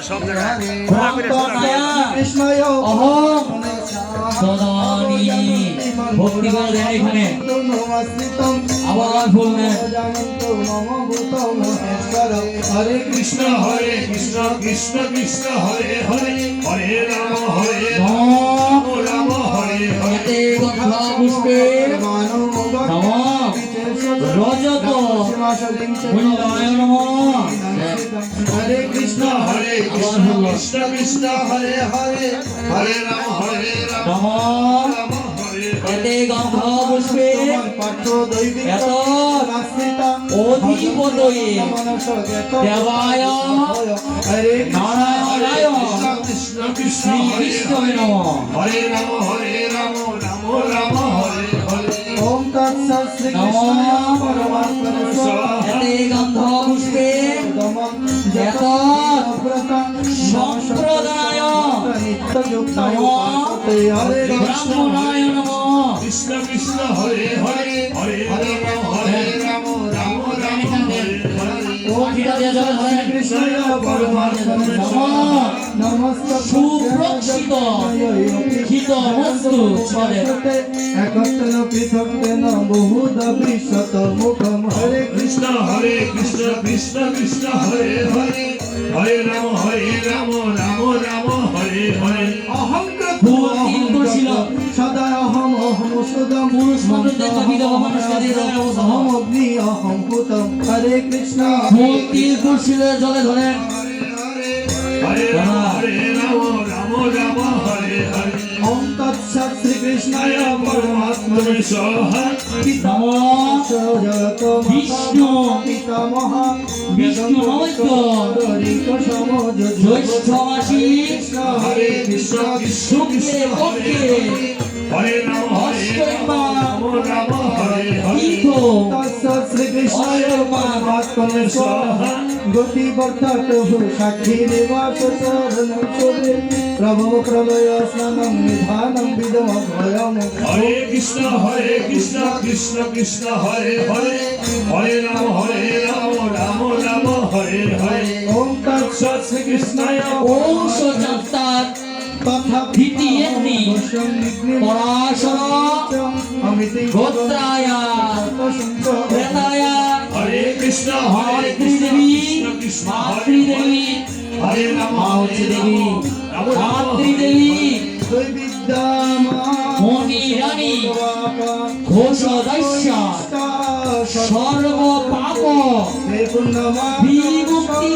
সব জায়গায় কৃষ্ণয় অহং সদানি ভক্তি করে দেন এখানে আবার বললেন হরে কৃষ্ণ কৃষ্ণ কৃষ্ণ হরে হরে হরে রাম রাম হরে হরে কথা পুষ্পে নম রজত মূল্যায় নম হরে কৃষ্ণ কৃষ্ণ কৃষ্ণ হরে হরে হরে রাম নম রাম হরে এতে গন্ধ পুষ্পে এত অধিপতয়ে দেবায় নারায়ণায় কৃষ্ণ কৃষ্ণ শ্রীকৃষ্ণায় নমঃ হরে রাম রাম রাম হরে হরে ওম তৎসৎ শ্রীকৃষ্ণায় পরমাত্মনে এতে গন্ধ পুষ্পে এত সম্প্রদায় ব্রাহ্মণায় নমঃ কৃষ্ণ কৃষ্ণ হরে হরে হরে রাম রাম রাম হরে সুপ্রক্ষিত হিতমস্তু একত্র পৃথক বহুধ বিশ্বত মুখম হরে কৃষ্ণ কৃষ্ণ কৃষ্ণ হরে হরে হরে রাম রাম রাম হরে হরে সদা অহম অহম সুদম অহম অগ্নি অহম ভূতম হরে কৃষ্ণ জলে ধরেন হরে রাম রাম হরে হরে ওম তৎসৎ শ্রীকৃষ্ণায় পরমাত্মনে স্বাহা বিষ্ণু পিতামহ বিষ্ণু জ্যৈষ্ঠ মাসি হরে কৃষ্ণ শুক্লে পক্ষে হরে রাম রাম হরে হরে তৎসৎ শ্রীকৃষ্ণায় পরমাত্মনে স্বাহা গতি বর্ধত সাক্ষী নিবাস শরণম সুরে প্রভু প্রলয় স্নানম নিধানম বিদম ভয়ম হরে কৃষ্ণ কৃষ্ণ কৃষ্ণ হরে হরে হরে রাম রাম রাম হরে হরে ওম তৎসৎ শ্রীকৃষ্ণায় ওম সজাতার তথা দ্বিতীয়েতি পরাশর গোত্রায় ত্রেতায় হরে কৃষ্ণ মাতৃদেবী কৃষ্ণ মাতৃদেবী হরে রাম দেবী মাতৃদেবী বিদ্যামা মণিরানী ঘোষদস্য সর্ব পাপ বিমুক্তি